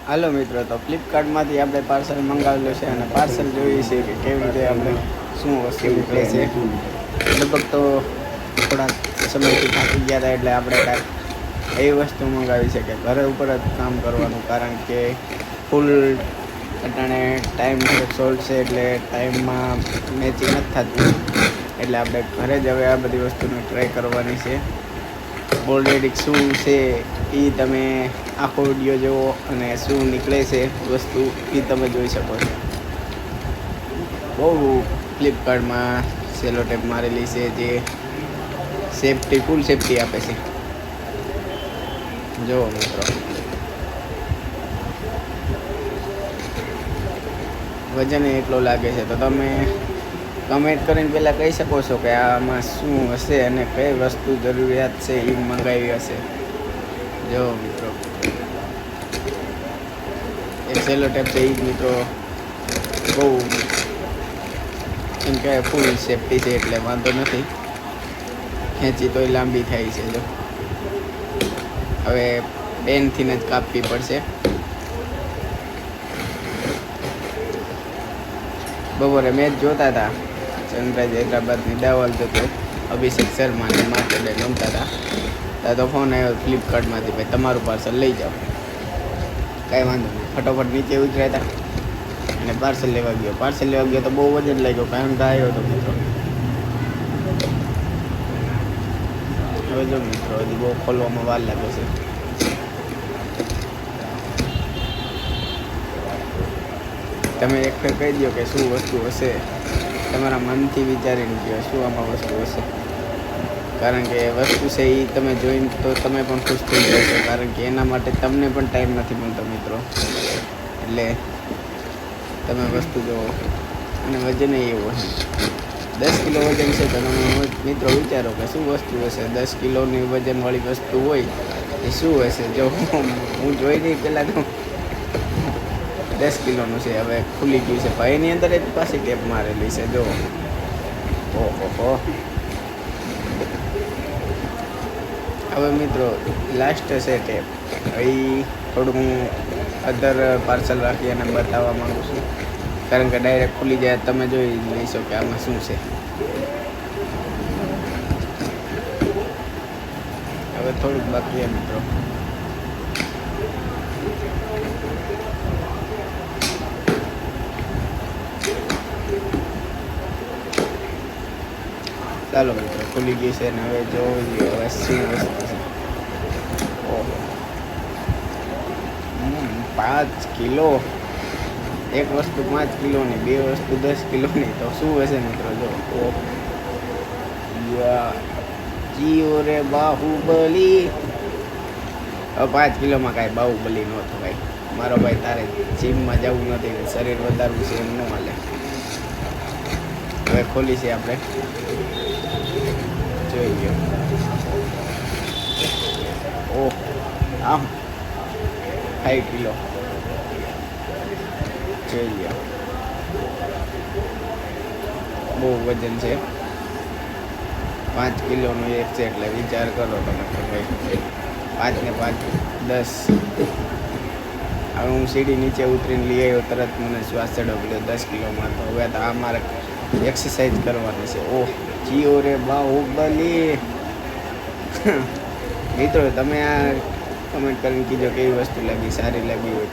હાલો મિત્રો, તો ફ્લિપકાર્ટમાંથી આપણે પાર્સલ મંગાવેલું છે અને પાર્સલ જોઈએ છે કે કેવી રીતે આપણે શું વસ્તુ નીકળે છે. લગભગ તો થોડાક સમયથી થાકી ગયા હતા એટલે આપણે કાંઈક એવી વસ્તુ મંગાવી છે કે ઘરે ઉપર જ કામ કરવાનું, કારણ કે ફૂલ અટાણે ટાઈમ થોડોક શોર્ટ છે એટલે ટાઈમમાં મેચિંગ નથી થતું, એટલે આપણે ઘરે જ હવે આ બધી વસ્તુને ટ્રાય કરવાની છે. ઓલરેડી શું છે એ તમે આખો વિડીયો જુઓ અને શું નીકળે છે વસ્તુ એ તમે જોઈ શકો છો. બહુ ફ્લિપકાર્ટમાં સેલો ટેપ મારેલી છે જે સેફટી ફૂલ સેફટી આપે છે. જુઓ મિત્રો, વજન એટલો લાગે છે તો તમે કમેન્ટ કરીને પહેલાં કહી શકો છો કે આમાં શું હશે અને કઈ વસ્તુ જરૂરિયાત છે એ મંગાવી હશે. જો મિત્રો, એક સેલો ટેપ છે એ જ મિત્રો બહુ એમ કે ફૂલ સેફટી છે એટલે વાંધો નથી, ખેંચી તોય લાંબી થાય છે. જો હવે પેનથી જ કાપવી પડશે. બપોરે મેચ જોતા હતા, સનરાઈઝ હૈદરાબાદની દાવલ હતો, અભિષેક શર્મા અને માર્કેડે રમતા હતા. ત્યાં તો ફોન આવ્યો ફ્લિપકાર્ટમાંથી, ભાઈ તમારું પાર્સલ લઈ જાઓ. કાંઈ વાંધો નહીં, ફટોફટ નીચે ઉતર્યા હતા અને પાર્સલ લેવા ગયો તો બહુ વજન લાગ્યો, કારણ કે આવ્યો હતો મિત્રો. હવે જો મિત્રો, હજી બહુ ખોલવામાં વાર લાગે છે. તમે એક ફેર કહી દો કે શું વસ્તુ હશે, તમારા મનથી વિચારીને કહો શું આમાં વસ્તુ હશે, કારણ કે વસ્તુ છે એ તમે જોઈને તો તમે પણ ખુશ થઈ જશો, કારણ કે એના માટે તમને પણ ટાઈમ નથી મળતો મિત્રો. એટલે તમે વસ્તુ જુઓ અને વજન એવું હશે 10 કિલો વજન છે તો તમે મિત્રો વિચારો કે શું વસ્તુ હશે. 10 કિલોની વજનવાળી વસ્તુ હોય એ શું હશે. જો હું જોઈ નહીં પહેલાં તો 10 કિલોનું છે, હવે ખુલી ગયું છે ભાઈ, એની અંદર જ પાછી ટેપ મારેલી છે. જો ઓહો, હવે મિત્રો લાસ્ટ છે ટેપ. એ થોડું હું અધર પાર્સલ રાખી અને બતાવવા માગું છું, કારણ કે ડાયરેક્ટ ખુલી જાય તમે જોઈ લઈશો કે આમાં શું છે. હવે થોડુંક બાકી છે મિત્રો. ચાલો મિત્રો, ખુલી ગઈ છે ને હવે જોઈ હવે શું વસ્તુ છે. ઓહો, 5 કિલો. એક વસ્તુ 5 કિલોની, બે વસ્તુ 10 કિલોની, તો શું હશે મિત્રો. જો જીઓ રે બાહુબલી. હવે 5 કિલોમાં કાંઈ બાહુબલી ન થવાય મારો ભાઈ. તારે જીમમાં જવું નથી ને શરીર વધારવું છે એમ ન હાલે. હવે ખોલી છે આપણે, જોઈ ગયો. ઓહ, આમ 5 કિલો જોઈ લ્યો. બહુ વજન છે, 5 કિલોનું એક છે એટલે વિચાર કરો તમે કે ભાઈ 5 ને 5 10. હવે હું સીડી નીચે ઉતરીને લઈ આવ્યો, તરત મને શ્વાસ ચડો ગયો 10 કિલોમાં. તો હવે તો આ મારે એક્સરસાઇઝ કરવાની છે. ઓહ, જીઓ રે બાહુબલી. મિત્રો તમે આ કમેન્ટ કરીને કીધો કેવી વસ્તુ લાગી, સારી લાગી હોય.